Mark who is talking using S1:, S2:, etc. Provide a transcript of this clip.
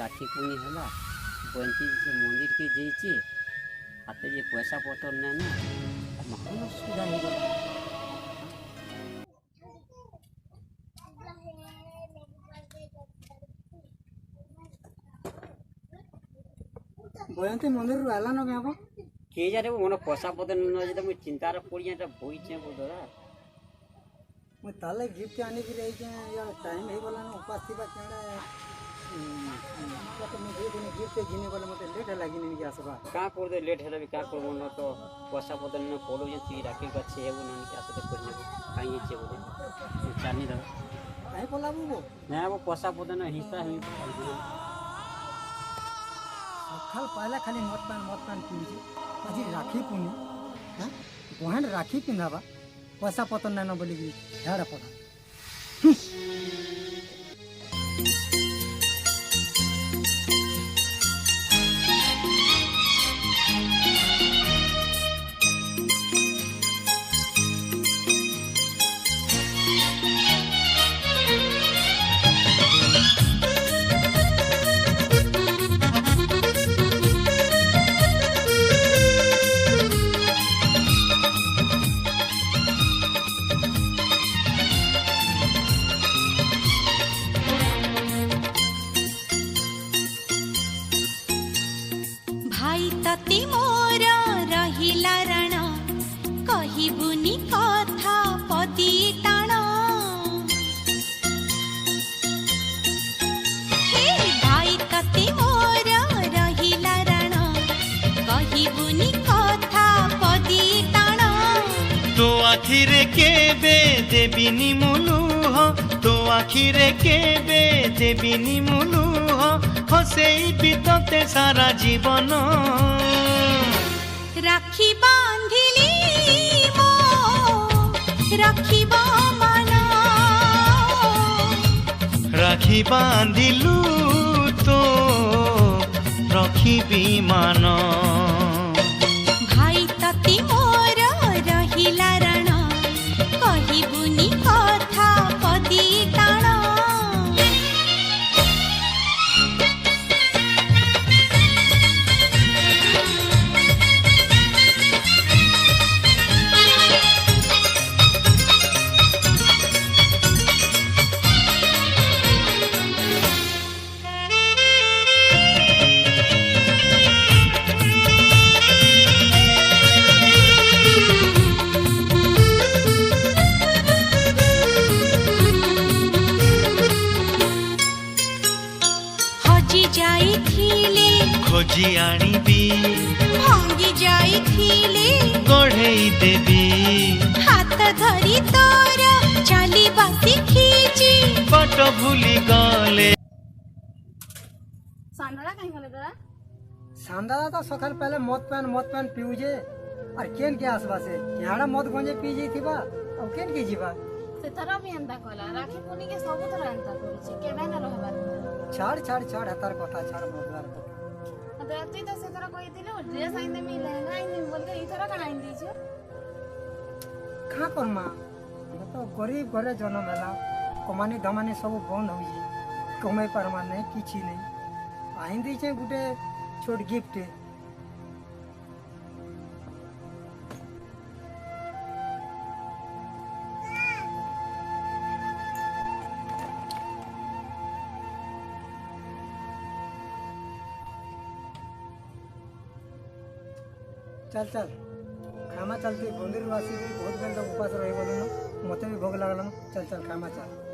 S1: राखी पुनी है बंती से मंदिर के जाइए हाथ जे पैसा पतर ना ना महान असुविधा हो गला।
S2: बयंती मंदिर आला न क्या
S1: के जारे मन पैसा पतर न जे मुझे चिंतार पड़ जाए बोई छे बोदरा
S2: मैं ताले गिफ्ट आने की रही या टाइम है बोला ना उपास थी बात केड़ा तो मैं दे दिन गिफ्ट गिने बोले मते लेट लागी नहीं के आसबा
S1: का कर दे लेट है का कर मन तो पैसा पतर न पड़ो जे ती राखी गछे है वो न के आसे तो करने काई छे बोले चानी दा
S2: आई बोला वो
S1: ना वो पैसा पतर न हिस्सा है
S2: खाल पहला खाली मत पान पीजे आज राखी पुनी हां बहन राखी पिंधाबा पैसा पतर ना न बोली झाड़ा पड़ा
S3: भाई तती मोर रहिला रण कहिबुनी कथा पदी टाण हे भाई तती मोर रहिला रण कहिबुनी कथा पदी टाण
S4: तो आखिरे केबे देबिनी मुलुह तो आखिरे केबे देबिनी मुलुह हसेई बीतते सारा जीवन
S3: राखी बांधिली मो राखी मन
S4: राखी बांधिलु तो रखिबी मान
S3: भाई तती मोर रहिला रण कहिबुनी कथा पदी टाण
S4: खोजी आनिबी
S3: भांगी जाइथिले
S4: गढ़ेई देबी
S3: हाथ धरी तोर चली बासी खींची
S4: पट भूली गले
S5: सांडा कहीं गले दादा
S2: सांदा तो सकाल पहले मत पान पीउजे और केन के आसबा से याड़ा मत गंजे पी जी थीबा अब केन के जीवा
S5: से तरह भी अंता कला राखी पुनी के सब तरह अंता करिछि केबे न रहबार
S2: छाड़ हतार कथा छाड़ मदवार कथा
S5: अते तो से तरह कोई दिले ड्रेस आइन दे मी लहंगा आइन दे बोल के ई तरह का आइन दी छ
S2: खा करमा तो गरीब घरे जन्म है कमानी धमानी सब बंद हो कमाई पारमा नहीं किसी नहीं आइन दी छे गुटे छोट गिफ्ट चल खामा चलती मंदिर वासी बहुत बेल तक उपास रही बोलूँ मत भी भोग लगल चल खामा चल।